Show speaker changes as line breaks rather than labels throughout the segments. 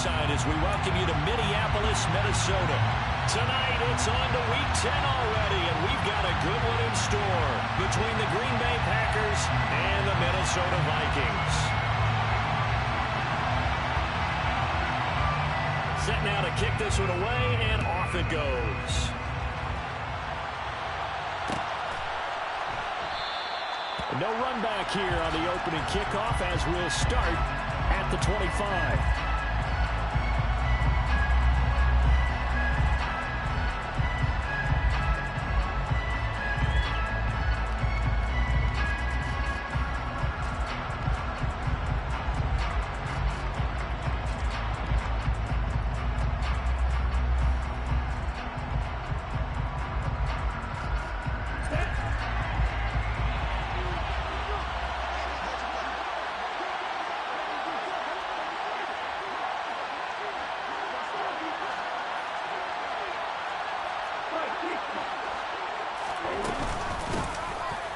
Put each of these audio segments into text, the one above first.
ringside as we welcome you to Minneapolis, Minnesota. Tonight, it's on to Week 10 already, and we've got a good one in store between the Green Bay Packers and the Minnesota Vikings. Set now to kick this one away, and off it goes. No run back here on the opening kickoff as we'll start at the 25.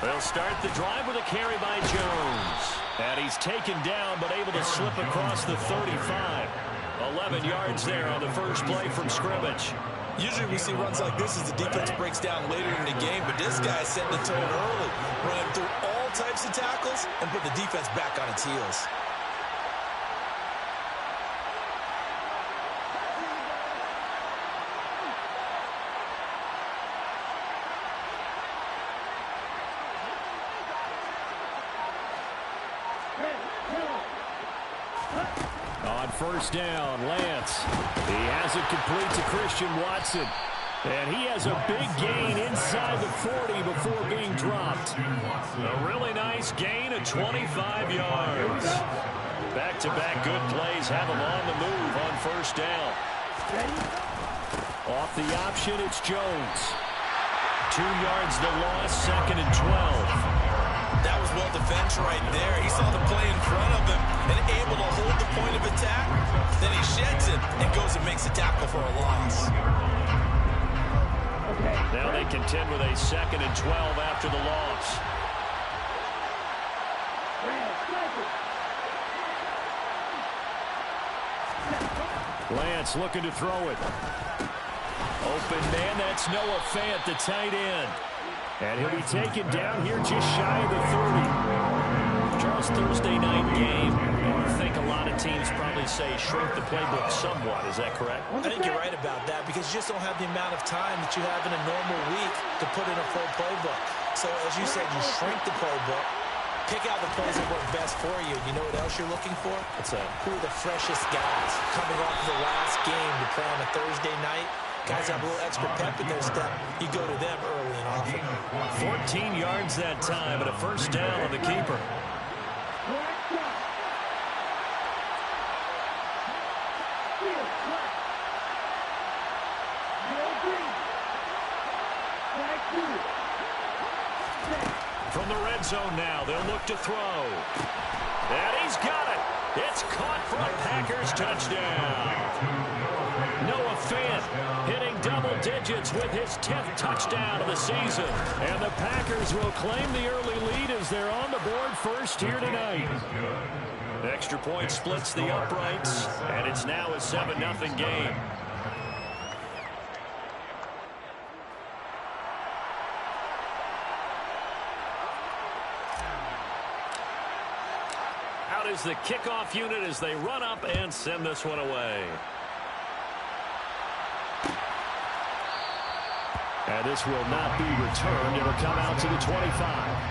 They'll start the drive with a carry by Jones. And he's taken down, but able to slip across the 35. 11 yards there on the first play from scrimmage.
Usually we see runs like this as the defense breaks down later in the game, but this guy setting the tone early. Ran through all types of tackles and put the defense back on its heels.
On first down, Lance. He has it complete to Christian Watson. And he has a big gain inside the 40 before being dropped. A really nice gain of 25 yards. Back-to-back good plays have him on the move on first down. Off the option, it's Jones. 2 yards the loss, 2nd and 12.
That was well defended right there. He saw the play in front of him and able to hold the point of attack. Then he sheds it and goes and makes a tackle for a loss.
Now they contend with a 2nd and 12 after the loss. Lance looking to throw it. Open man, that's Noah Fant, the tight end. And he'll be taken down here just shy of the 30. Charles, Thursday night game. I think a lot of teams probably say shrink the playbook somewhat. Is that correct?
I think you're right about that because you just don't have the amount of time that you have in a normal week to put in a full playbook. So as you said, you shrink the playbook, pick out the plays that work best for you. You know what else you're looking for? Who are the freshest guys coming off of the last game to play on a Thursday night? Guys have a little extra pep in their step. You go to them early and often.
14 yards that time and a first down on the keeper. From the red zone now, they'll look to throw. And he's got it. It's caught for a Packers touchdown. Noah Fant hitting double digits with his 10th touchdown of the season. And the Packers will claim the early lead as they're on the board first here tonight. Extra point splits the uprights, and it's now a 7-0 game. Out is the kickoff unit as they run up and send this one away. And this will not be returned. It'll come out to the 25.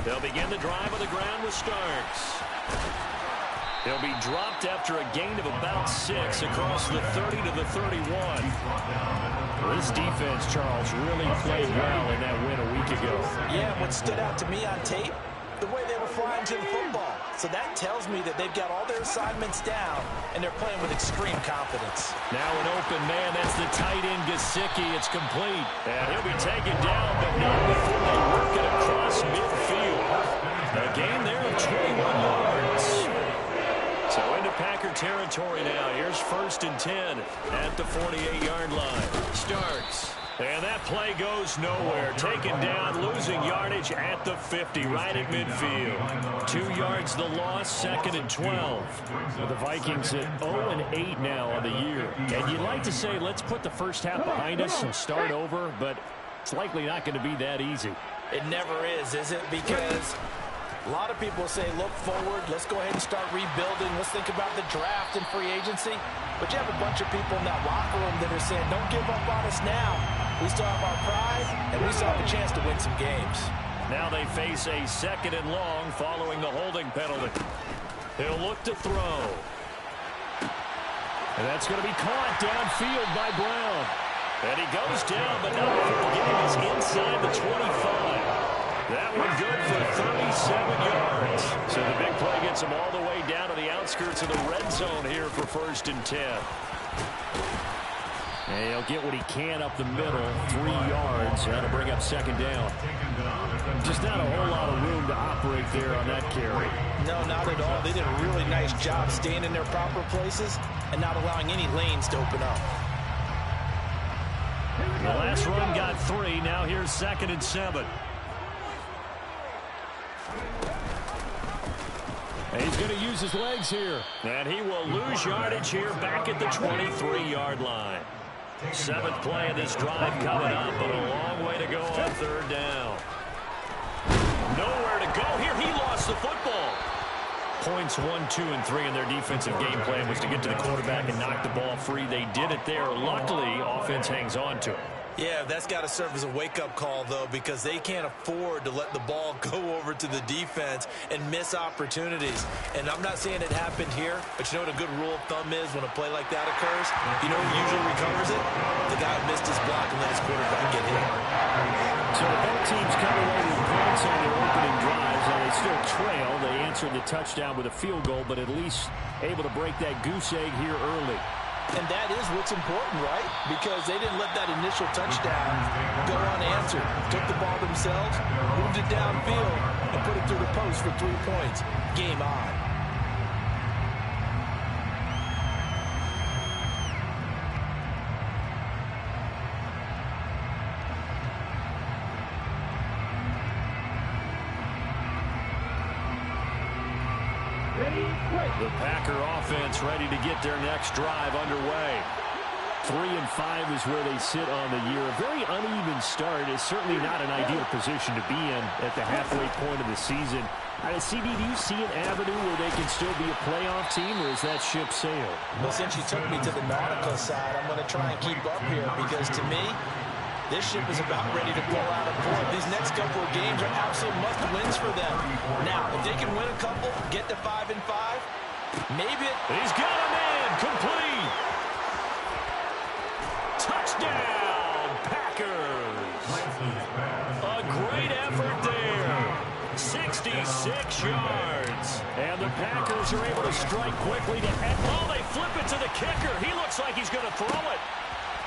They'll begin the drive on the ground with Starks. He'll be dropped after a gain of about 6 across the 30 to the 31. This defense, Charles, really played well in that win a week ago.
Yeah, what stood out to me on tape, the way they were flying to the football. So that tells me that they've got all their assignments down, and they're playing with extreme confidence.
Now an open man. That's the tight end, Gesicki. It's complete. And he'll be taken down, but not before they work it across midfield. A gain there of 21 yards. So into Packer territory now. Here's 1st and 10 at the 48-yard line. Starts. And that play goes nowhere. Taken down, losing yardage at the 50, right at midfield. 2 yards the loss, 2nd and 12. Well, the Vikings at 0-8 now on the year. And you'd like to say, let's put the first half behind us and start over, but it's likely not going to be that easy.
It never is it? Because a lot of people say, look forward, let's go ahead and start rebuilding, let's think about the draft and free agency. But you have a bunch of people in that locker room that are saying, don't give up on us now. We still have our pride, and we still have a chance to win some games.
Now they face a 2nd and long following the holding penalty. He'll look to throw. And that's going to be caught downfield by Brown. And he goes down, but not before getting us inside the 25. That one good for 37 yards. So the big play gets him all the way down to the outskirts of the red zone here for 1st and 10. And he'll get what he can up the middle, 3 yards. That'll bring up 2nd down. Just not a whole lot of room to operate there on that carry.
No, not at all. They did a really nice job staying in their proper places and not allowing any lanes to open up.
The last run got 3. Now here's 2nd and 7. And he's going to use his legs here. And he will lose yardage here back at the 23-yard line. 7th play of this drive coming up, but a long way to go on 3rd down. Nowhere to go here. He lost the football. Points 1, 2, and 3 in their defensive game plan was to get to the quarterback and knock the ball free. They did it there. Luckily, offense hangs on to it.
Yeah, that's got to serve as a wake-up call, though, because they can't afford to let the ball go over to the defense and miss opportunities. And I'm not saying it happened here, but you know what a good rule of thumb is when a play like that occurs? You know who usually recovers it? The guy who missed his block and let his quarterback get hit.
So both teams come away with points on their opening drives, and they still trail. They answered the touchdown with a field goal, but at least able to break that goose egg here early.
And that is what's important, right? Because they didn't let that initial touchdown go unanswered. Took the ball themselves, moved it downfield, and put it through the post for 3 points. Game on.
The Packer offense ready to get their next drive underway. 3 and 5 is where they sit on the year. A very uneven start is certainly not an ideal position to be in at the halfway point of the season. CD, do you see an avenue where they can still be a playoff team, or is that ship sailed?
Well, since you took me to the nautical side, I'm going to try and keep up here because to me, this ship is about ready to blow out of port. These next couple of games are absolute must-wins for them. Now, if they can win a couple, get to 5 and 5, maybe
He's got a man complete. Touchdown, Packers. A great effort there. 66 yards. And the Packers are able to strike quickly to end. Oh, they flip it to the kicker. He looks like he's going to throw it.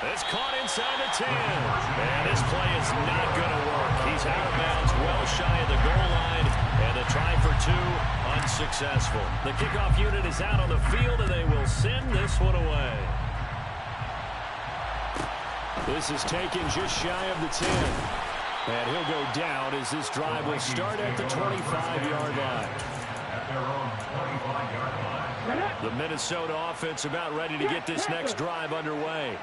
It's caught inside the 10. And this play is not going to work. He's out of bounds, well shy of the goal line. And the try for 2, unsuccessful. The kickoff unit is out on the field, and they will send this one away. This is taken just shy of the 10. And he'll go down as this drive will start at the 25-yard line. The Minnesota offense about ready to get this next drive underway.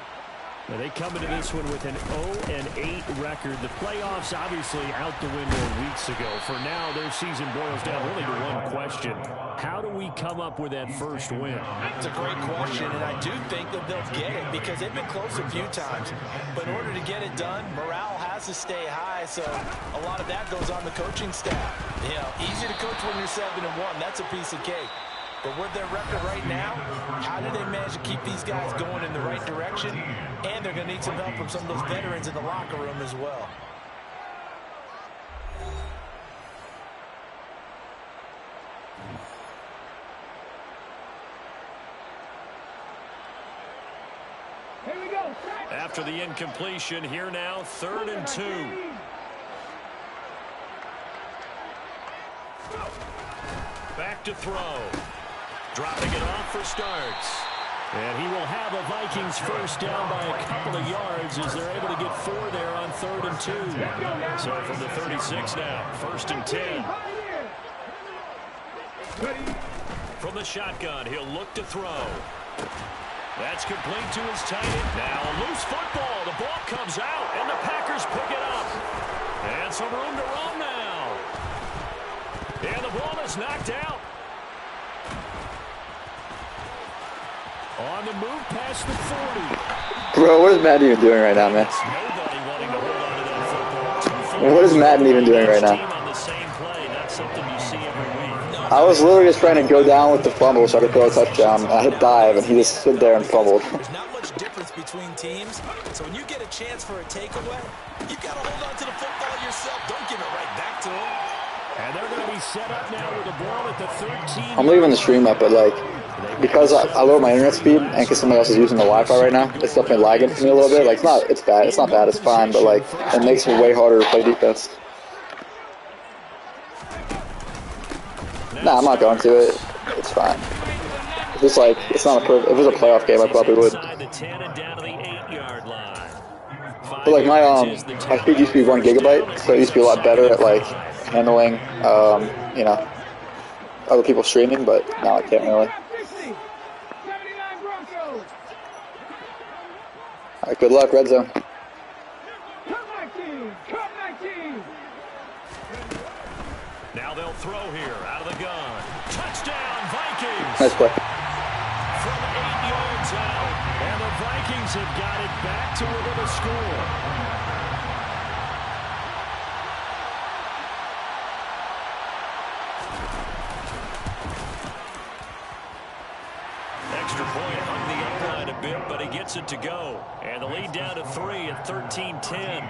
Now they come into this one with an 0-8 record. The playoffs obviously out the window weeks ago. For now, their season boils down really to one question. How do we come up with that first win?
It's a great question, and I do think that they'll get it because they've been close a few times. But in order to get it done, morale has to stay high, so a lot of that goes on the coaching staff. You know, easy to coach when you're 7-1. That's a piece of cake. But with their record right now, how do they manage to keep these guys going in the right direction? And they're going to need some help from some of those veterans in the locker room as well.
After the incompletion, here now, 3rd and 2. Back to throw. Dropping it off for starts. And he will have a Vikings first down by a couple of yards as they're able to get 4 there on 3rd and 2. So from the 36 now, 1st and 10. From the shotgun, he'll look to throw. That's complete to his tight end. Now a loose football. The ball comes out, and the Packers pick it up. And some room to roam now. And the ball is knocked out. On the move past the 40.
Bro, what is Madden even doing right now, man?
Nobody wanting to hold on to that football.
What is Madden even doing right now?
On the same play, not something you see every week.
I was literally just trying to go down with the fumble so I could throw a touchdown. I hit dive, and he just stood there and fumbled.
There's not much difference between teams, so when you get a chance for a takeaway, you've got to hold on to the football yourself. Don't give it right back to him.
And they're going to be set up now with the ball at the 13.
I'm leaving the stream up, but like, because I lowered my internet speed and because somebody else is using the Wi-Fi right now, it's definitely lagging for me a little bit. Like, it's bad. It's not bad. It's fine, but like, it makes it way harder to play defense. Nah, I'm not going to it. It's fine. It's just like, it's not a perfect. If it was a playoff game, I probably would. But like my speed used to be 1 gigabyte, so it used to be a lot better at like handling, you know, other people streaming. But now I can't really. All right, good luck, red zone.
Now they'll throw here out of the gun. Touchdown, Vikings!
Nice play.
From 8 yards out, and the Vikings have got it back to within a score. Extra point hung the upline a bit, but he gets it to go. And the lead down to 3 at 13-10.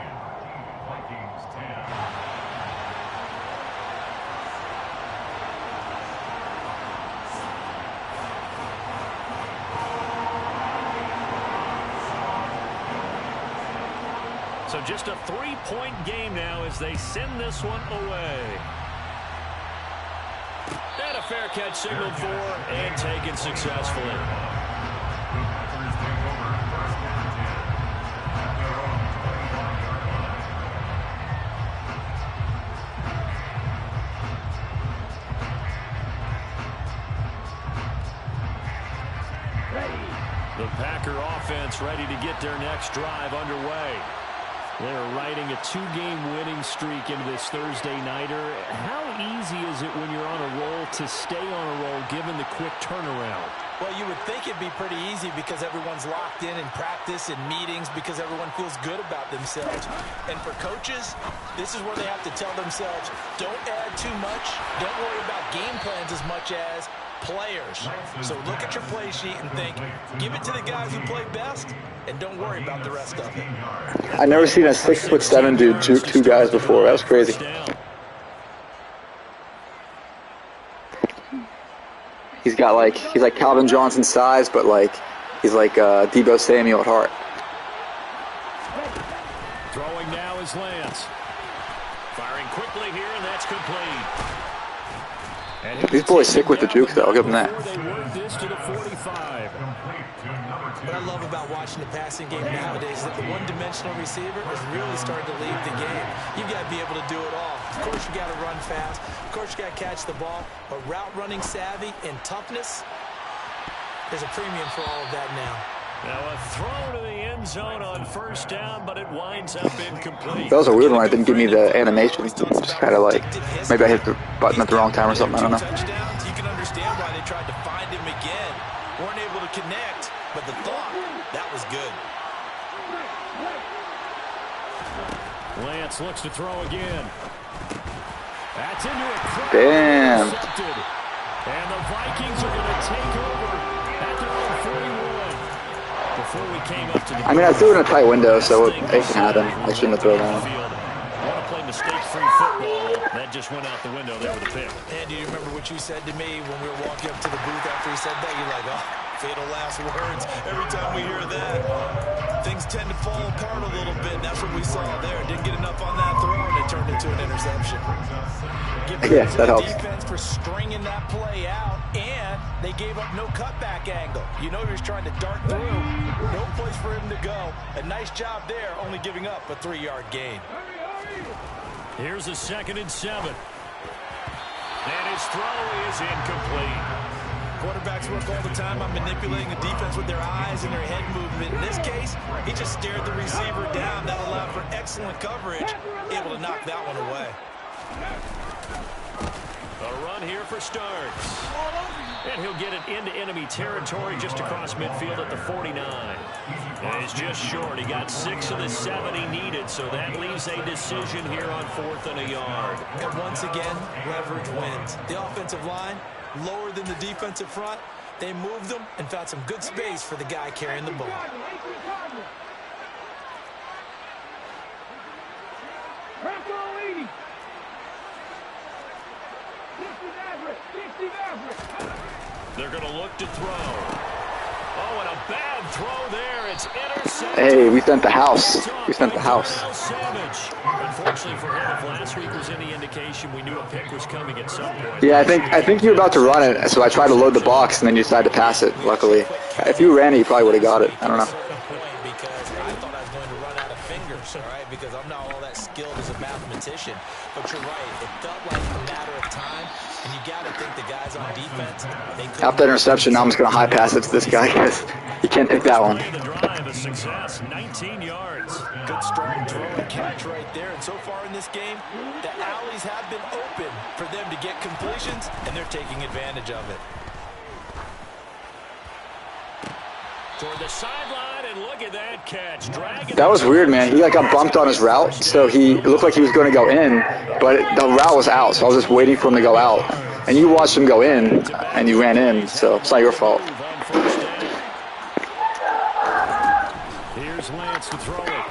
So just a 3-point game now as they send this one away. And a fair catch signaled for and taken successfully. The Packer offense ready to get their next drive underway. They're riding a 2-game winning streak into this Thursday nighter. How easy is it when you're on a roll to stay on a roll given the quick turnaround?
Well, you would think it'd be pretty easy because everyone's locked in practice and meetings because everyone feels good about themselves. And for coaches, this is where they have to tell themselves, don't add too much. Don't worry about game plans as much as players. So look at your play sheet and think, give it to the guys who play best, and don't worry about the rest of it.
I've never seen a 6'7" dude juke 2 guys before. That was crazy. He's like Calvin Johnson size, but like he's like Deebo Samuel at heart.
Throwing now is Lance. Firing quickly here, and that's complete.
These boys sick with the juke, though. I'll give them that.
What I love about watching the passing game nowadays is that the one-dimensional receiver is really starting to lead the game. You've got to be able to do it all. Of course, you got to run fast. Of course, you got to catch the ball. But route running savvy and toughness, there's a premium for all of that now.
Now a throw to the end zone on first down, but it winds up incomplete.
That was a weird one. It didn't give me the animation. It's just kind of like, maybe I hit the button at the wrong time or something. I don't know.
You can understand why they tried to find him again. Weren't able to connect, but the thought, that was good.
Lance looks to throw again. That's into a crowd.
Damn.
And the Vikings are going to take over at their own 41. Before we came up to the
I mean, I threw it in a tight window, so it can happen. I shouldn't have thrown it.
One of play mistake-free football. That just went out the window there with a pick.
And do you remember what you said to me when we were walking up to the booth after he said that? You're like, oh, fatal last words. Every time we hear that, things tend to fall apart a little bit. That's what we saw there. Didn't get enough on that throw, and it turned into an interception.
Yeah, that helps.
Defense for stringing that play out, and they gave up no cutback angle. You know he was trying to dart through. No place for him to go. A nice job there, only giving up a 3-yard gain.
Here's a 2nd and 7. And his throw is incomplete.
Quarterbacks work all the time on manipulating the defense with their eyes and their head movement. In this case, he just stared the receiver down. That allowed for excellent coverage, able to knock that one away.
A run here for Starks. And he'll get it into enemy territory just across midfield at the 49. And he's just short. He got 6 of the 7 he needed, so that leaves a decision here on 4th and a yard.
And once again, leverage wins. The offensive line, lower than the defensive front. They moved them and found some good space for the guy carrying the ball.
They're going to look to throw. Oh, and a bad throw there. It's intercepted.
Hey, we sent the house. We sent the house.
Unfortunately for him, if last week was any indication, we knew a pick was coming at some point.
Yeah, I think you were about to run it, so I tried to load the box, and then you decided to pass it, luckily. If you ran it, you probably would have got it. I don't know.
Because I thought I was going to run out of fingers, all right, because I'm not all that skilled as a mathematician. But you're right. It felt like a matter of time, and you got to think the guys on defense,
After that interception, now I'm just going to high pass it to this guy because he can't pick that one.
The drive, a success, 19 yards.
Good strong throw and catch right there. And so far in this game, the alleys have been open for them to get completions, and they're taking advantage of it.
Toward the sideline, and look at that catch.
That was weird, man. He got bumped on his route, so it looked like he was going to go in, but the route was out, so I was just waiting for him to go out. And you watched him go in, and you ran in, so it's not your fault.
Here's Lance to throw it.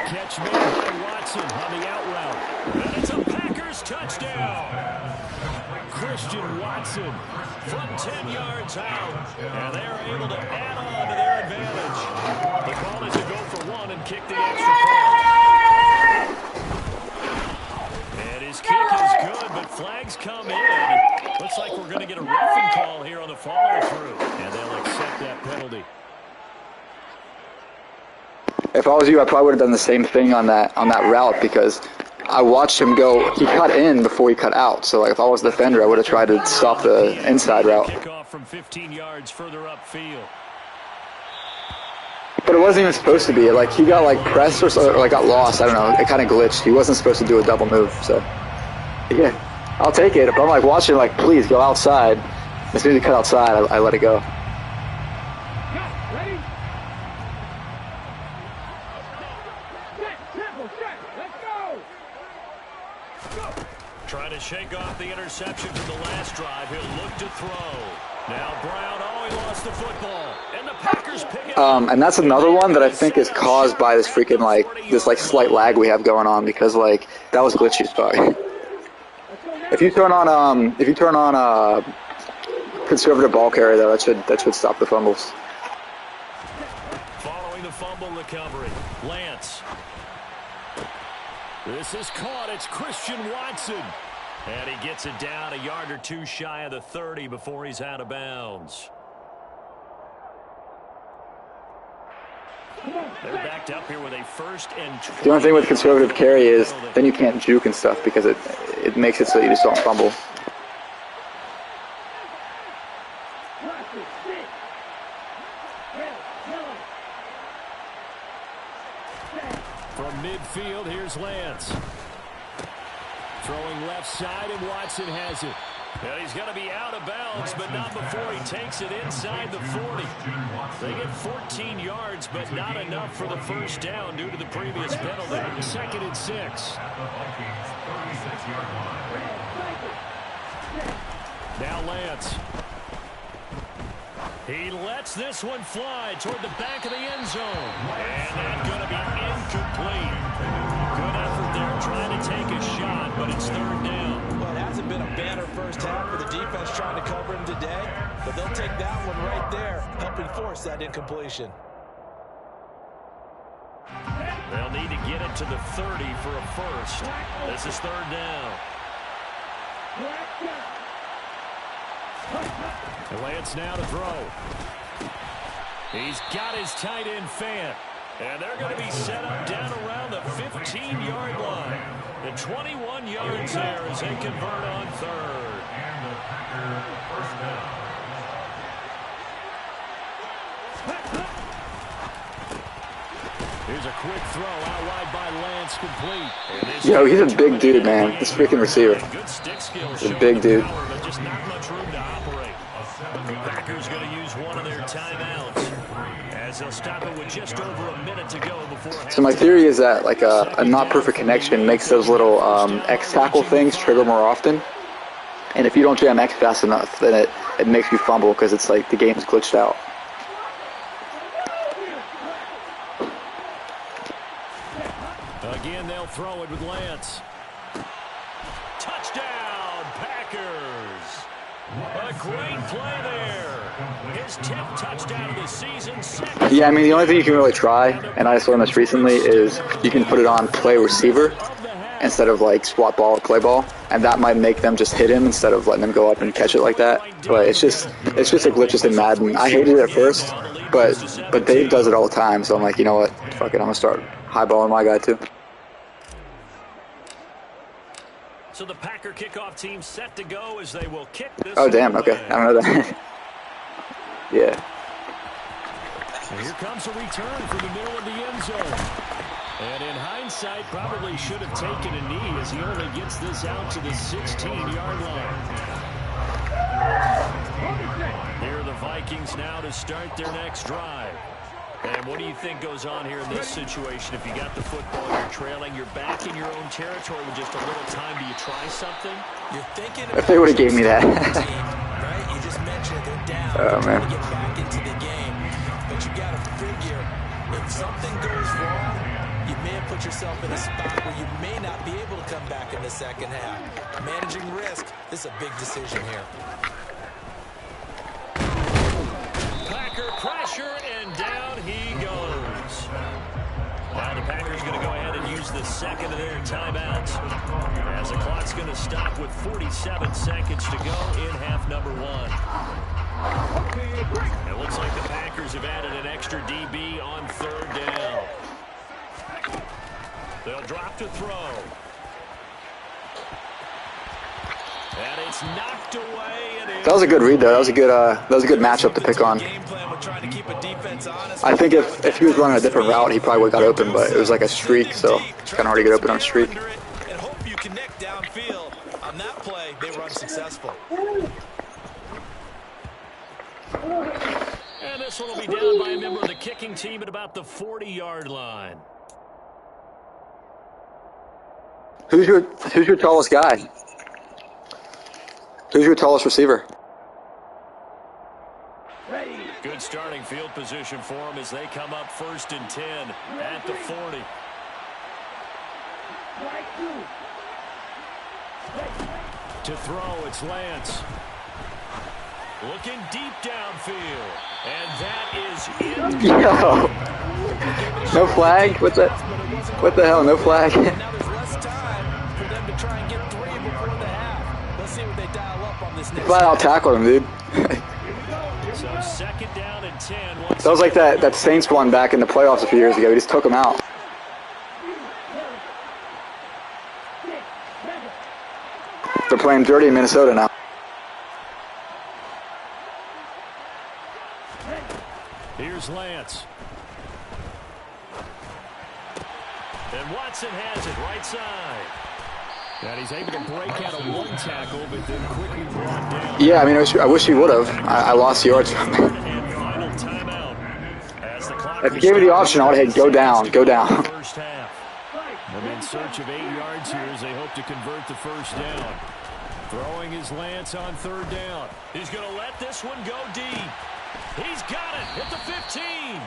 Catch made by Watson on the out route. And it's a Packers touchdown. Christian Watson from 10 yards out. And they're able to add on to their advantage. The call is to go for 1 and kick the extra point. And his kick is good, but flags come in. Looks like we're going to get a roughing call here on the follow-through. And they'll accept that penalty.
If I was you, I probably would have done the same thing on that route because I watched him go. He cut in before he cut out. So, like, if I was the defender, I would have tried to stop the inside route.
Kickoff from 15 yards further upfield.
But it wasn't even supposed to be. Like, he got, like, pressed or like got lost. I don't know. It kind of glitched. He wasn't supposed to do a double move. So, yeah, I'll take it. But I'm, like, watching, like, please go outside. As soon as he cut outside, I let it go.
Trying to shake off the interception from the last drive. He'll look to throw. Now Brown, he lost the football. And the Packers pick it up.
And that's another one that I think is caused by this freaking, like, this, like, slight lag we have going on because, like, that was glitchy as fuck. If you turn on conservative ball carry, though, that should stop the fumbles.
Following the fumble recovery, Lance. This is caught. It's Christian Watson. And he gets it down a yard or two shy of the 30 before he's out of bounds. They're backed up here with a 1st and 20.
The only thing with conservative carry is then you can't juke and stuff because it makes it so you just don't fumble.
From midfield, here's Lance. Throwing left side, and Watson has it. And he's going to be out of bounds, but not before he takes it inside the 40. They get 14 yards, but not enough for the first down due to the previous penalty. 2nd and 6. Now Lance. He lets this one fly toward the back of the end zone. And that's going to be incomplete. Good effort there, but it's third down.
Well, it hasn't been a banner first half for the defense trying to cover him today, but they'll take that one right there, helping force that incompletion.
They'll need to get it to the 30 for a first. This is third down. Lance now to throw. He's got his tight end Fant. And they're going to be set up down around the 15-yard line. The 21 yards there as they convert on third. Here's a quick throw out wide by Lance, complete.
Yo, he's a big dude, man. This freaking receiver.
Good stick skills.
He's a big dude.
But just not much room to operate. The Packers going to use one of their timeouts as they'll stop it with just over a minute to go before.
So my theory is that like a not perfect connection makes those little X tackle things trigger more often. And if you don't jam X fast enough, then it makes you fumble because it's like the game's glitched out.
Again, they'll throw it with Lance. Touchdown, Packers. A great play there. His 10th touchdown of the season.
Yeah, I mean, the only thing you can really try, and I just learned this recently, is you can put it on play receiver instead of like swat ball or play ball, and that might make them just hit him instead of letting them go up and catch it like that. But it's just a glitches in Madden. I hated it at first, but Dave does it all the time, so I'm like, you know what? Fuck it, I'm gonna start highballing my guy too.
So the Packer kickoff team set to go as they will kick this.
Oh damn, okay, I don't know that. Yeah.
And here comes a return from the middle of the end zone. And in hindsight, probably should have taken a knee as he only gets this out to the 16-yard line. Here are the Vikings now to start their next drive. And what do you think goes on here in this situation? If you got the football, you're trailing, you're back in your own territory with just a little time. Do you try something?
You're thinking
if they would have gave me that.
Right? You just mentioned they're down.
Oh, man.
To get back into the game. But you got to figure, if something goes wrong, you may have put yourself in a spot where you may not be able to come back in the second half. Managing risk, this is a big decision here.
Packer pressure, and down he goes. Now the Packers going to go ahead and use the second of their timeouts as the clock's going to stop with 47 seconds to go in half number one. It looks like the Packers have added an extra DB on third down. They'll drop to throw. And it's knocked away.
That was a good read, though. That was a good matchup to pick on. I think if he was running a different route, he probably would have got open, but it was like a streak, so it's kind of hard to get open on a streak.
And hope you connect downfield. On that play, they were unsuccessful.
And this one will be down by a member of the kicking team at about the 40-yard line.
Who's your tallest guy? Who's your tallest receiver?
Good starting field position for them as they come up 1st and 10 at the 40. To throw, it's Lance. Looking deep downfield. And that is in.
Yo. No flag? What the hell? No flag?
Now there's less time for them to try and get 3 before the half. Let's see what they dial up on this next.
Flat out tackled him, dude.
So 2nd down and 10.
That was like that Saints one back in the playoffs a few years ago. We just took him out. They're playing dirty in Minnesota now.
Here's Lance. And Watson has it right side. And he's able to break out of one tackle, but then quickly brought down.
Yeah, I mean, I wish he would have. I lost yards from him. If you gave me the option, I would have go down, go down.
First half. They're in search of 8 yards here as they hope to convert the first down. Throwing his Lance on 3rd down. He's going to let this one go deep. He's got it at the 15.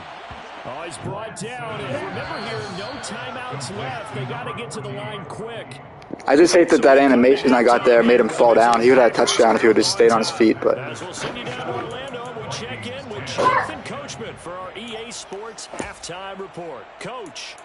Oh, he's brought down. And remember here, no timeouts left. They got to get to the line quick.
I just hate that animation I got there made him fall down. He would have had a touchdown if he would have just stayed on his feet. But
as we'll send you down to Orlando, and we check in with Jonathan Coachman for our EA Sports Halftime Report. Coach.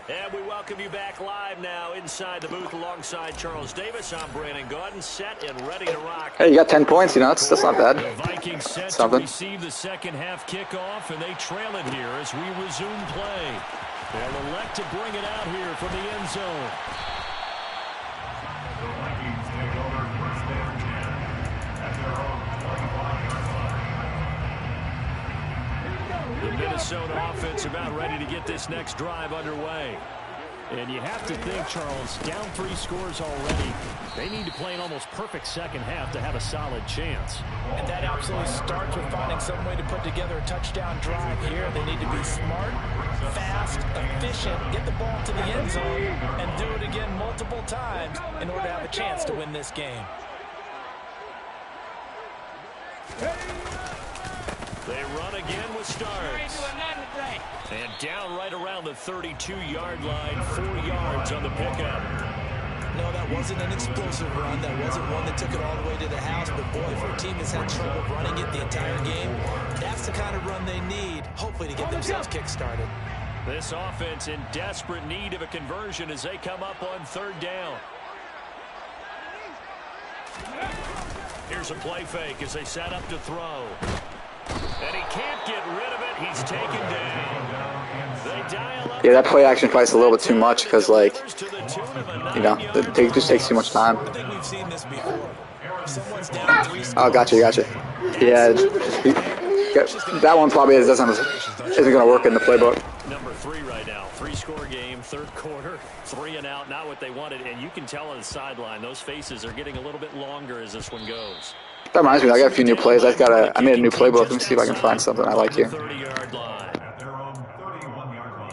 And we welcome you back live now inside the booth alongside Charles Davis. I'm Brandon Gaudin, set and ready to rock.
Hey, you got 10 points, you know, that's not bad.
The Vikings set to receive the second half kickoff, and they trail it here as we resume play. They'll elect to bring it out here from the end zone.
The Vikings take over first and 10 at their own 25-yard line.
The Minnesota offense about ready to get this next drive underway. And you have to think, Charles, down 3 scores already. They need to play an almost perfect second half to have a solid chance.
And that absolutely starts with finding some way to put together a touchdown drive here. They need to be smart, fast, efficient, get the ball to the end zone, and do it again multiple times in order to have a chance to win this game.
They run again with Starks. And down right around the 32-yard line, 4 yards on the pickup.
No, that wasn't an explosive run. That wasn't one that took it all the way to the house. But, boy, for a team that's had trouble running it the entire game, that's the kind of run they need, hopefully, to get themselves kick-started.
This offense in desperate need of a conversion as they come up on 3rd down. Here's a play fake as they set up to throw. And he can't get rid of it. He's taken down. They dial up.
Yeah, that play action fight's a little bit too much because, like, you know, it just takes too much time.
I think we've seen this before. Someone's down 3 scores.
Oh, gotcha. Yeah, that one probably isn't going to work in the playbook.
Number 3 right now. 3-score game, 3rd quarter, 3 and out. Not what they wanted. And you can tell on the sideline, those faces are getting a little bit longer as this one goes.
That reminds me, I got a few new plays. I made a new playbook. Let me see if I can find something I like here.
30-yard line.
At their own 31-yard line.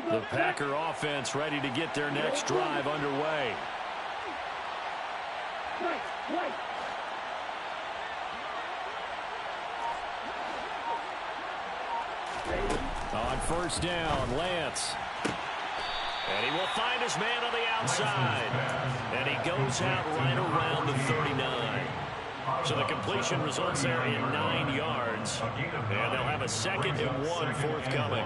The Packer offense ready to get their next drive underway. On 1st down, Lance. And he will find his man on the outside. And he goes out right around the 39. So the completion results there in 9 yards. And they'll have a 2nd and 1 forthcoming.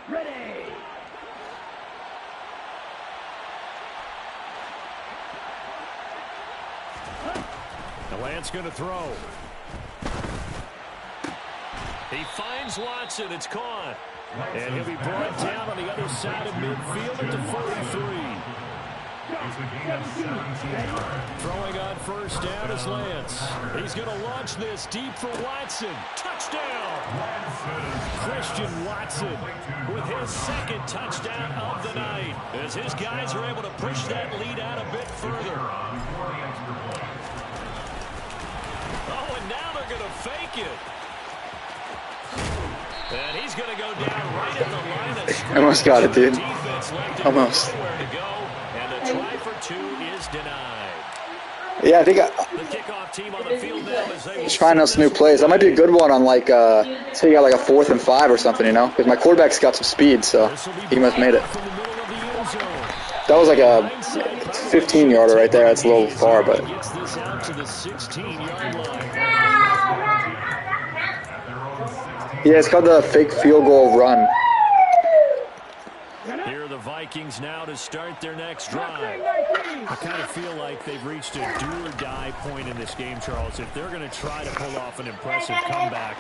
Ready.
The Lance going to throw. He finds Watson. It's caught. And he'll be brought down on the other side of midfield at the 43. Throwing on 1st down is Lance. He's going to launch this deep for Watson. Touchdown! Christian Watson with his 2nd touchdown of the night as his guys are able to push that lead out a bit further. Oh, and now they're going to fake it. And he's going to go down right at the line of scrimmage.
Almost got it, dude. Almost.
And the try for 2 is denied.
Yeah, I think
The kickoff team on the field now as they
just trying out some new plays. That might be a good one on, like, say you got like a 4th and 5 or something, you know? Because my quarterback's got some speed, so he must have made it. That was like a 15-yarder right there. That's a little far, but...
Gets this out to the 16-yard line.
Yeah, it's called the fake field goal run.
Here are the Vikings. Vikings now to start their next drive.
I kind of feel like they've reached a do-or-die point in this game, Charles. If they're going to try to pull off an impressive comeback,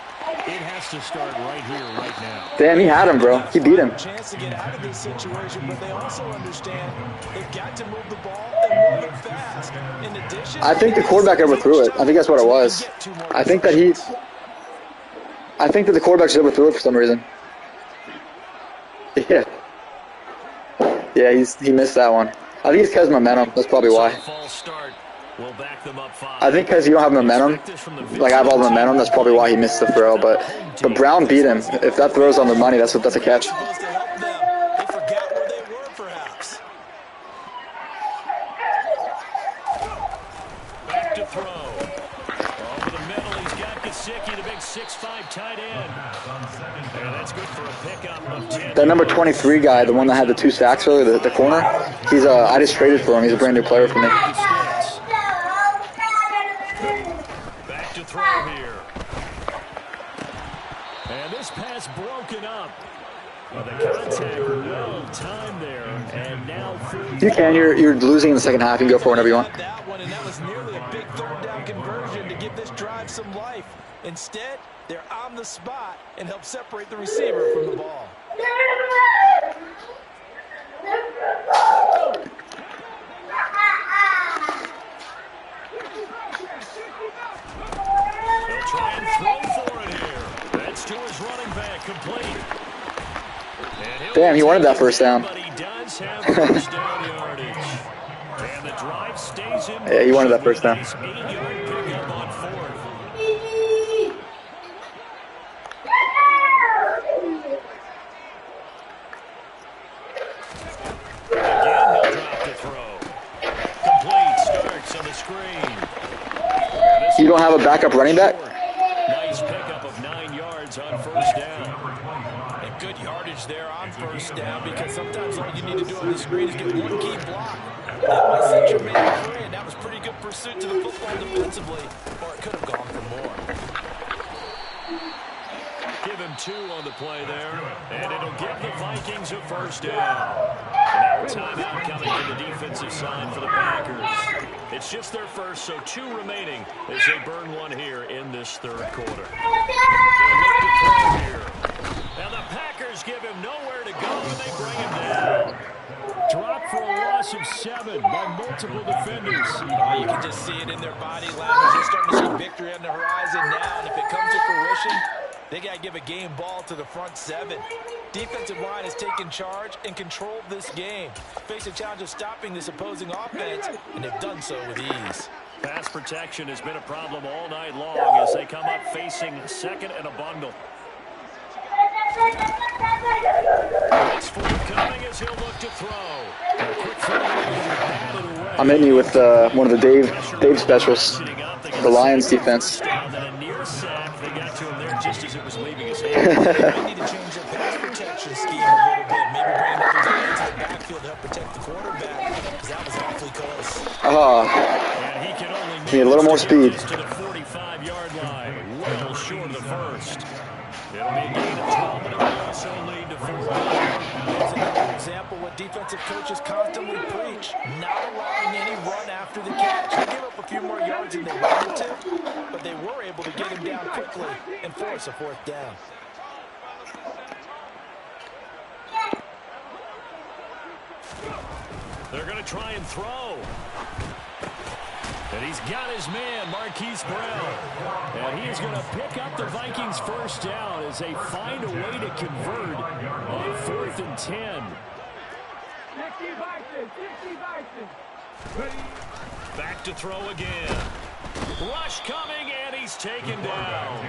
it has to start right here, right now.
Damn, he had him, bro. He beat him.
Chance to get out of this situation, but they also understand they've got to move the ball and move it fast. In addition,
I think the quarterback overthrew it. I think that's what it was. I think that the quarterback just overthrew it for some reason. Yeah. Yeah, he missed that one. I think it's because of momentum. That's probably why. I think because you don't have momentum, like I have all the momentum, that's probably why he missed the throw. But Brown beat him. If that throw's on the money, that's a catch.
They forgot where they were, perhaps.
Back to throw. Over the middle, he's got Gesicki, the big 6'5" tight end. And that's good for a pickup of 10.
That number 23 guy, the one that had the 2 sacks earlier, the corner, he's I just traded for him. He's a brand new player for me.
Back to throw here. And this pass broken up. Well, the contact well timed there, and now
you can. You're losing in the second half. You can go for whenever you want.
That one, and that was nearly a big third down conversion to give this drive some life. Instead, they're on the spot and help separate the receiver from the ball.
They'll try and throw for it here. That's to his running back, complete.
Damn, he wanted that first down.
But he does have first down yardage. And the drive stays in.
Yeah, he wanted that first down.
8-yard pickup on 4th. Again, he'll drop to throw. Complete, starts on the screen.
You don't have a backup running back?
Nice pickup of 9 yards on first down.
And good yardage there on first down, because sometimes all you need to do on the screen is get one key block. That might set your man free, and that was pretty good pursuit to the football defensively, or it could have gone for more.
Give him 2 on the play there, and it'll give the Vikings a first down. And now a timeout coming from the defensive side for the Packers. It's just their first, so 2 remaining as they burn one here in this third quarter. They look to throw here. Now the Packers give him nowhere to go, and they bring him down.
Dropped for a loss of 7 by multiple defenders.
Oh, you can just see it in their body language. They're starting to see victory on the horizon now, and if it comes to fruition, they got to give a game ball to the front 7. Defensive line has taken charge and controlled this game. Face a challenge of stopping this opposing offense, and they've done so with ease.
Pass protection has been a problem all night long as they come up facing second and a bundle. It's forthcoming as he'll look to throw. A quick throw.
I'm hitting you with one of the Dave specials, the Lions defense.
They got to him there just as it was leaving his hand.
They need to change their pass protection scheme a little bit. Maybe bring another guy into the backfield to help protect the quarterback, because that was awfully close.
And he can only
need a little more speed.
to the 45-yard line. Well short of the first. It'll be a gain of 12, but it will also lead to 4.
That's another example what defensive coaches constantly preach, not allowing any run after the catch. They give up a few more yards than they wanted to, but they were able to get him down quickly and force a 4th down.
They're going to try and throw. And he's got his man, Marquise Brown. And he is going to pick up the Vikings' first down as they find a way to convert on 4th and 10. Back to throw again. Rush coming, and he's taken down.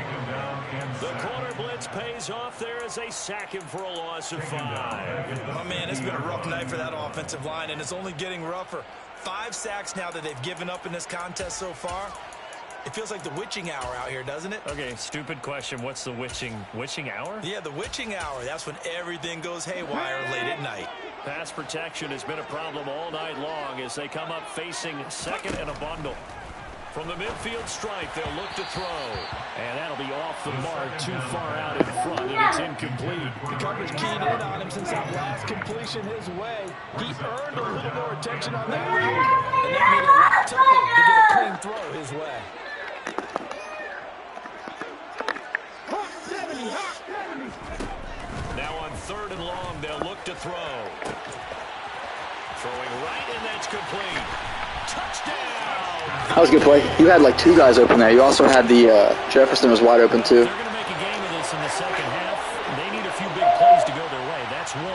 The corner blitz pays off there as they sack him for a loss of 5.
Oh, man, it's been a rough night for that offensive line, and it's only getting rougher. 5 sacks now that they've given up in this contest so far. It feels like the witching hour out here, doesn't it?
Okay, stupid question. What's the witching hour?
Yeah, the witching hour. That's when everything goes haywire late at night.
Pass protection has been a problem all night long as they come up facing second and a bundle. From the midfield stripe, they'll look to throw.
And that'll be off the mark, too far out in front, and it's incomplete.
The coverage keyed in on him since that last completion his way. He earned a little more attention on that route, and that made it a lot tougher to get a clean throw his way.
Now on 3rd and long, they'll look to throw. Throwing right, and that's complete. Touchdown!
That was a good play. You had like 2 guys open there. You also had the Jefferson was wide open too.
They're going to make a game of this in the second half. They need a few big plays to go their way. That's one.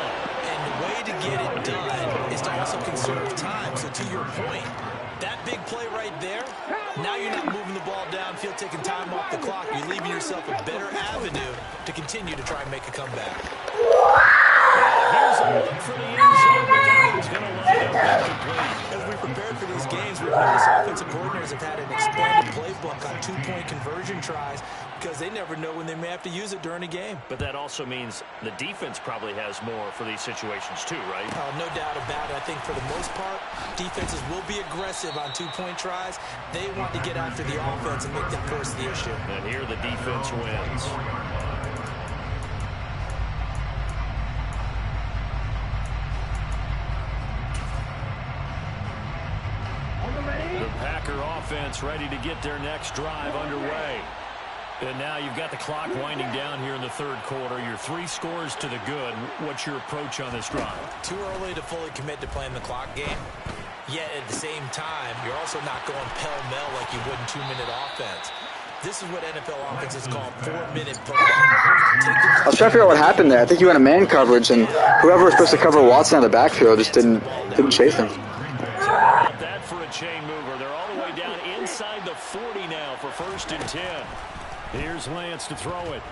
And the way to get it done is to also conserve time. So to your point, that big play right there, now you're not moving the ball downfield, taking time off the clock. You're leaving yourself a better avenue to continue to try and make a comeback.
Here's a look for the end zone, but that one's going to line up incomplete.
As we prepared for these games, we've noticed offensive coordinators have had an expanded playbook on 2-point conversion tries because they never know when they may have to use it during a game.
But that also means the defense probably has more for these situations too, right?
No doubt about it. I think for the most part, defenses will be aggressive on 2-point tries. They want to get after the offense and make them force the issue.
And here the defense wins. The Packer offense ready to get their next drive underway. And now you've got the clock winding down here in the 3rd quarter. Your 3 scores to the good. What's your approach on this drive?
Too early to fully commit to playing the clock game. Yet at the same time, you're also not going pell-mell like you would in 2-minute offense. This is what NFL offenses call 4-minute playbook.
I was trying to figure out what happened there. I think you went a man coverage, and whoever was supposed to cover Watson on the backfield just didn't chase him.
That for a chain mover. They're all the way down inside the 40 now for 1st and 10.
Here's Lance to throw it.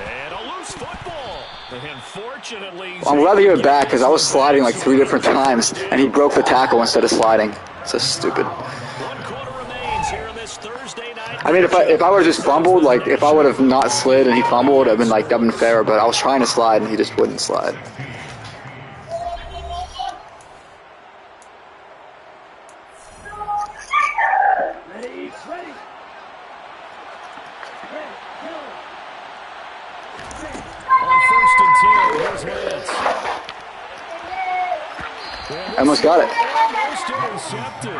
And a loose football. And fortunately,
I'm glad to give it back because I was sliding like 3 different times, and he broke the tackle instead of sliding. So stupid.
1 quarter remains here in this Thursday night.
I mean, if I would have just fumbled, like if I would have not slid and he fumbled, I'd been like that'd been fair. But I was trying to slide and he just wouldn't slide. I almost got it.
Almost intercepted.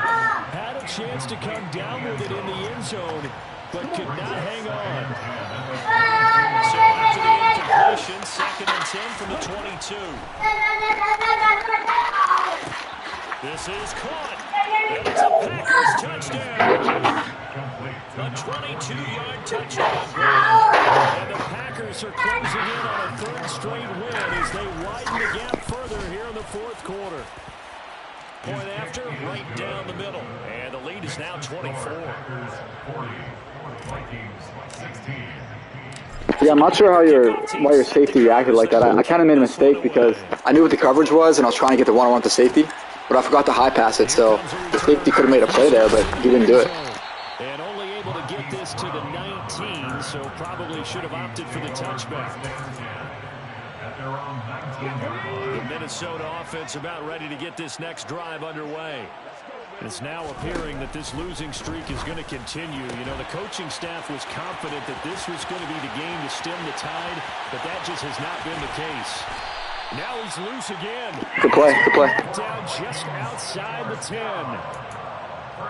Had a chance to come down with it in the end zone, but could not hang on.
So after the incompletion, 2nd and 10 from the 22. This is caught. And it's a Packers touchdown. A 22-yard touchdown. And the Packers are closing in on a 3rd straight win as they widen the gap further here in the 4th quarter. Point after, right down the middle. And the lead is now 24.
Yeah, I'm not sure why your safety reacted like that. I kind of made a mistake because I knew what the coverage was, and I was trying to get the one-on-one to safety, but I forgot to high pass it, so the safety could have made a play there, but he didn't do it.
And only able to get this to the 19, so probably should have opted for the touchback.
The Minnesota offense about ready to get this next drive underway.
It's now appearing that this losing streak is going to continue. You know, the coaching staff was confident that this was going to be the game to stem the tide, but that just has not been the case. Now he's loose again.
Good play, good play.
Down just outside the 10.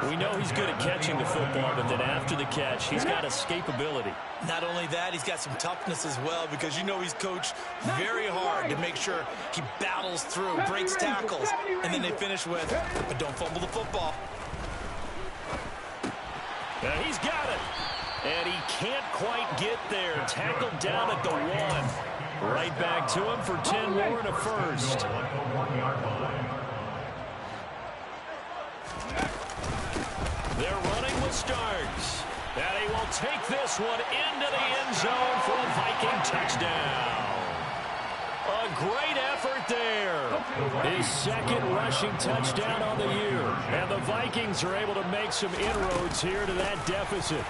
We know he's good at catching the football, but then after the catch, he's got escapability.
Not only that, he's got some toughness as well because you know he's coached very hard to make sure he battles through, breaks tackles, and then they finish with, but don't fumble the football.
He's got it. And he can't quite get there. Tackled down at the 1. Right back to him for 10 more and a 1st. They're running with Starks. And he will take this one into the end zone for a Viking touchdown. A great effort there.
His 2nd rushing touchdown on the year. And the Vikings are able to make some inroads here to that deficit.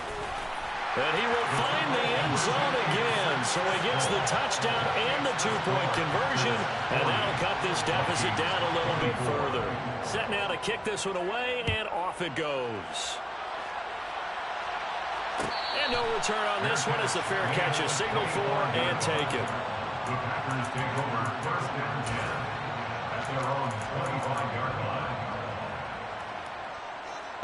And he will find the end zone again. So he gets the touchdown and the two-point conversion, and that'll cut this deficit down a little bit further. Set now to kick this one away, and off it goes. And no return on this one as the fair catch is signaled for and taken.
The Packers take over 1st and 10 at their own 25-yard line.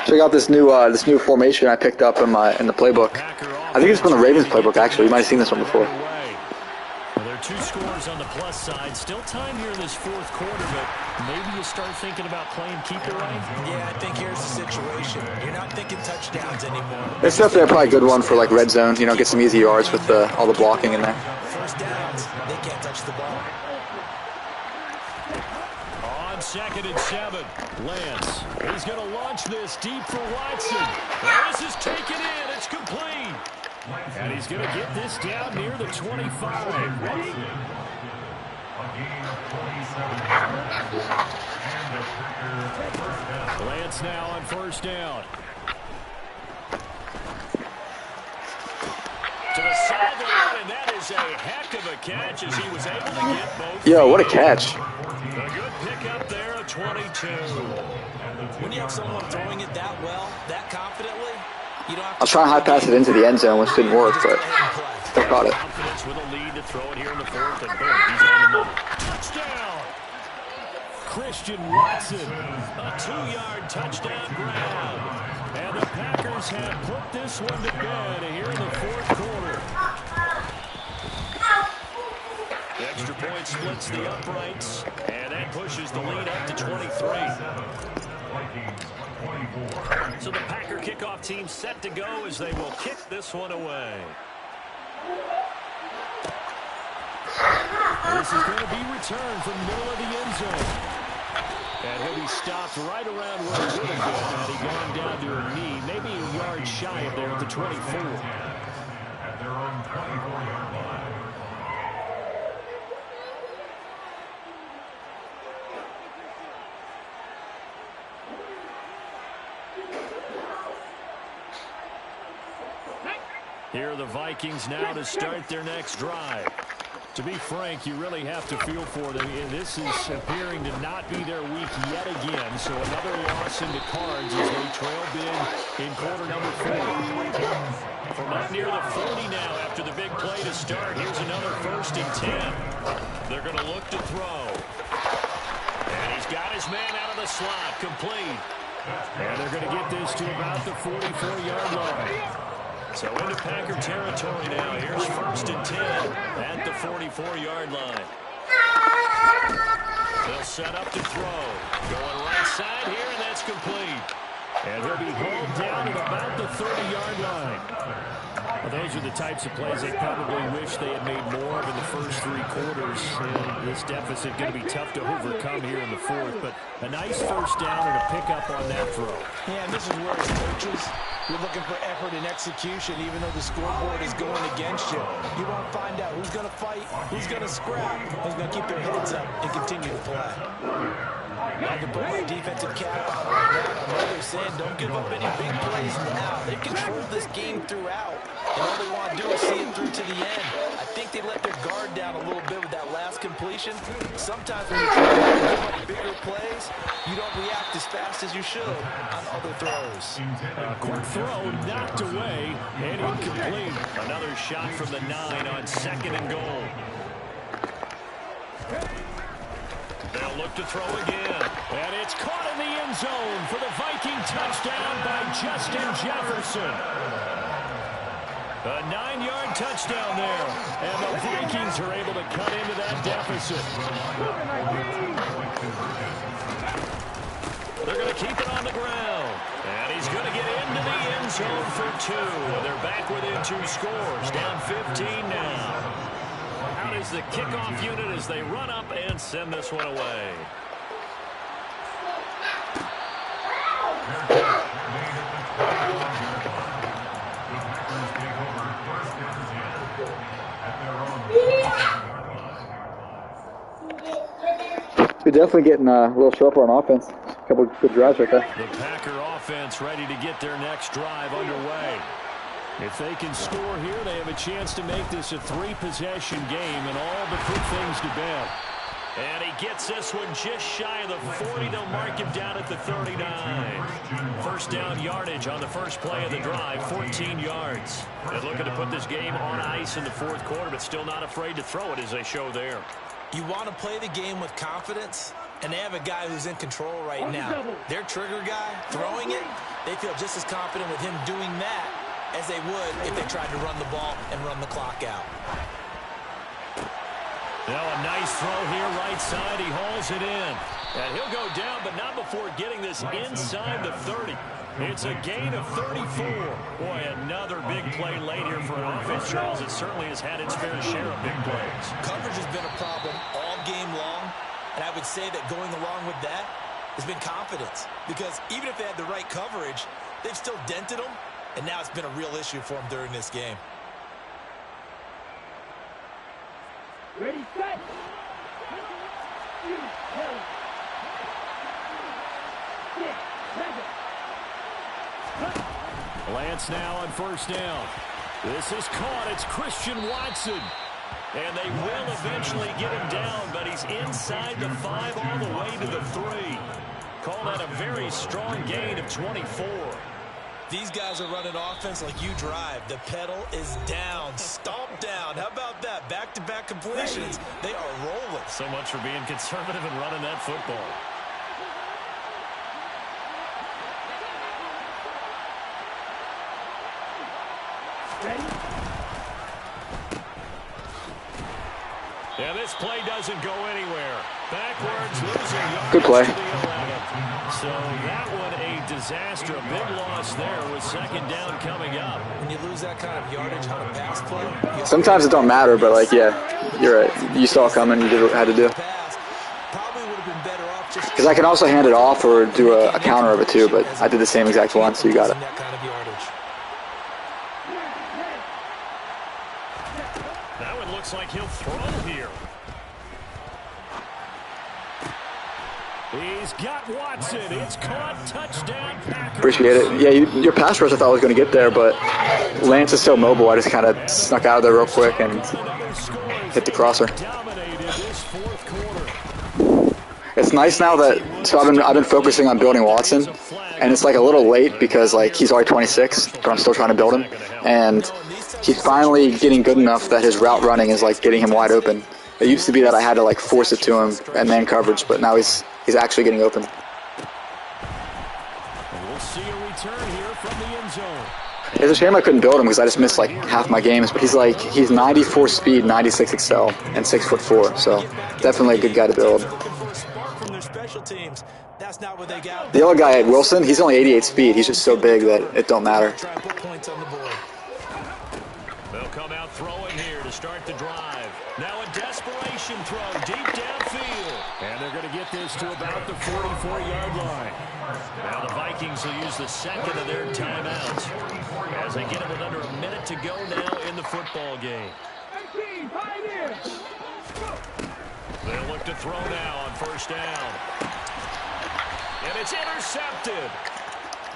Check out this new formation I picked up in the playbook. I think it's from the Ravens playbook, actually. You might have seen this one before.
Well, there are 2 scores on the plus side. Still time here in this 4th quarter, but maybe you start thinking about playing keeper right?
Yeah, I think here's the situation. You're not thinking touchdowns anymore.
It's definitely probably a good one for like red zone. You know, get some easy yards with all the blocking in there.
First downs, they can't touch the ball.
On 2nd and 7, Lance. He's going to launch this deep for Watson. And this is taken in. It's complete. And he's going to get this down near the 25. Lance now on 1st down. To the sideline, and that is a heck of a catch as he was able to get both.
Yo, what a catch.
A good pickup there at 22.
When you have someone throwing it that well, that confidently, you don't have to...
I was trying to high pass it into the end zone, which didn't work, but still caught it.
Confidence with a lead to throw it here in the 4th, and boom, he's on the move. Touchdown! Christian Watson, a 2-yard touchdown grab. And the Packers have put this one to bed here in the 4th quarter. The extra point splits the uprights, and that pushes the lead up to 23. So the Packer kickoff team set to go as they will kick this one away. This is going to be returned from the middle of the end zone. And he'll be stopped right around where he would have been had he gone down to a knee, maybe a yard shy of there at the 24.
At their own 24-yard line.
Here are the Vikings now to start their next drive. To be frank, you really have to feel for them. This is appearing to not be their week yet again. So another loss in the cards as they trail big in quarter number 4. From up near the 40 now after the big play to start. Here's another 1st and 10. They're going to look to throw. And he's got his man out of the slot, complete. And they're going to get this to about the 44-yard line. So into Packer territory now. Here's 1st and 10 at the 44-yard line. They'll set up to throw. Going right side here, and that's complete. And he'll be hauled down at about the 30-yard line. Well, those are the types of plays they probably wish they had made more of in the first 3 quarters. And this deficit going to be tough to overcome here in the 4th. But a nice 1st down and a pickup on that throw.
Yeah, and this is where as coaches, you're looking for effort and execution, even though the scoreboard is going against you. You want to find out who's going to fight, who's going to scrap, who's going to keep their heads up and continue to play. I can put my defensive cap on right now. I know they're saying don't give up any big plays now. They've controlled this game throughout, and all they want to do is see it through to the end. I think they let their guard down a little bit with that last completion. Sometimes when you try to give up bigger plays, you don't react as fast as you should on other throws.
Quick throw knocked away and incomplete. Another shot from the 9 on 2nd and goal. They'll look to throw again. And it's caught in the end zone for the Viking touchdown by Justin Jefferson. A 9-yard touchdown there. And the Vikings are able to cut into that deficit. They're going to keep it on the ground. And he's going to get into the end zone for 2. They're back within 2 scores. Down 15 now. Out is the kickoff unit as they run up and send this one away.
We're definitely getting a little sharper on offense. A couple of good drives right there.
The Packer offense ready to get their next drive underway. If they can score here, they have a chance to make this a 3-possession game and all but put things to bed.
And he gets this one just shy of the 40. They'll mark him down at the 39. First down yardage on the first play of the drive, 14 yards. They're looking to put this game on ice in the fourth quarter, but still not afraid to throw it as they show there.
You want to play the game with confidence, and they have a guy who's in control right now. Their trigger guy, throwing it, they feel just as confident with him doing that as they would if they tried to run the ball and run the clock out.
Now a nice throw here right side. He hauls it in. And he'll go down, but not before getting this inside the 30. It's a gain of 34. Boy, another big play late here for an offense, Charles. It certainly has had its fair share of big plays.
Coverage has been a problem all game long, and I would say that going along with that has been confidence. Because even if they had the right coverage, they've still dented them, and now it's been a real issue for them during this game.
Ready, set.
Lance now on first down. This is caught. It's Christian Watson.
And they will eventually get him down, but he's inside the 5 all the way to the 3. Call that a very strong gain of 24.
These guys are running offense like you drive. The pedal is down, stomp down. How about that? Back-to-back completions. They are rolling.
So much for being conservative and running that football. Yeah, this play doesn't go anywhere. Backwards, losing yards.
Good play.
So that one a disaster. A big loss there with second down coming up.
When you lose that kind of yardage on a pass play,
Sometimes it don't matter, but like, yeah, you're right. You saw it coming. You did what you had to do. Because I can also hand it off or do a counter of it too, but I did the same exact one, so you got it.
That one looks like he'll throw here.
He's got Watson. It's caught. Touchdown, Packers.
Appreciate it. Yeah, your pass rush I thought was going to get there, but Lance is so mobile. I just kind of snuck out of there real quick and hit the crosser. It's nice now that I've been focusing on building Watson, and it's like a little late because like he's already 26, but I'm still trying to build him, and he's finally getting good enough that his route running is like getting him wide open. It used to be that I had to like force it to him and man coverage, but now he's actually getting open.
We'll see a return here from the end zone.
It's a shame I couldn't build him because I just missed like half my games, but he's 94 speed, 96 excel, and 6'4", so definitely a good guy to build. The other guy, Wilson, he's only 88 speed. He's just so big that it don't matter.
They'll come out throwing here to start the drive. Now a desperation throw deep downfield.
And they're going to get this to about the 44-yard line.
Now the Vikings will use the second of their timeouts as they get it with under a minute to go now in the football game. They'll look to throw now on first down. And it's intercepted.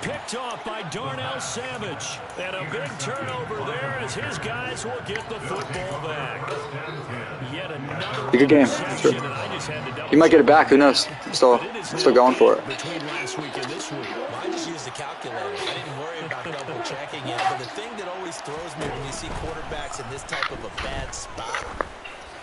Picked off by Darnell Savage. And a big turnover there as his guys will get the football back. Yet another
good game. Sure. You might get it back. Who knows? I'm still going for it.
Between last week and this week, I just used the calculator. I didn't worry about double checking it. But the thing that always throws me when you see quarterbacks in this type of a bad spot,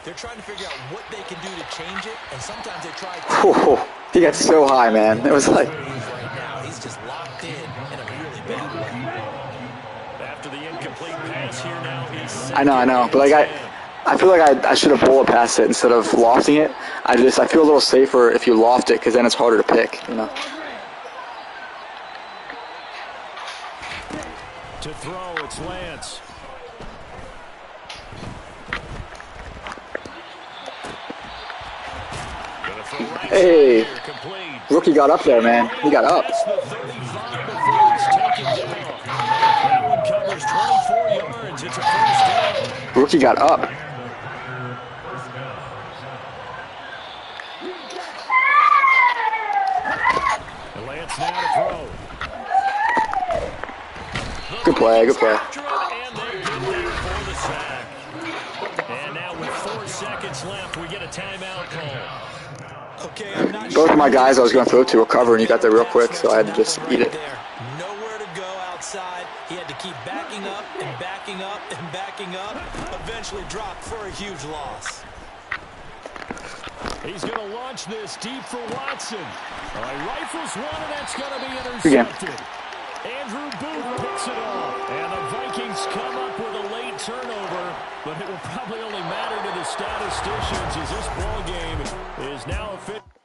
they're trying to figure out what they can do to change it, and sometimes they try to.
He got so high, man. It was like.
Right now, he's just locked in a really bad way.
After the incomplete pass here now, he's
I know, but like I feel like I should have bullet passed it instead of lofting it. I feel a little safer if you loft it because then it's harder to pick, you know.
To throw, it's Lance.
Hey, rookie got up there, man. He got up. Rookie got up.
Lance now to throw.
Good play, good play.
Okay, I'm not
Both of my
sure
guys I was going to throw to were covering. You got there real quick, so I had to just eat it.
Nowhere to go outside. He had to keep backing up and backing up and backing up. Eventually dropped for a huge loss.
He's going to launch this deep for Watson. He rifles one, and that's going to be
Good
intercepted. Andrew Booth picks it off. And the Vikings come up with a late turnover, but it will probably only matter to the statisticians as this ball game is now official.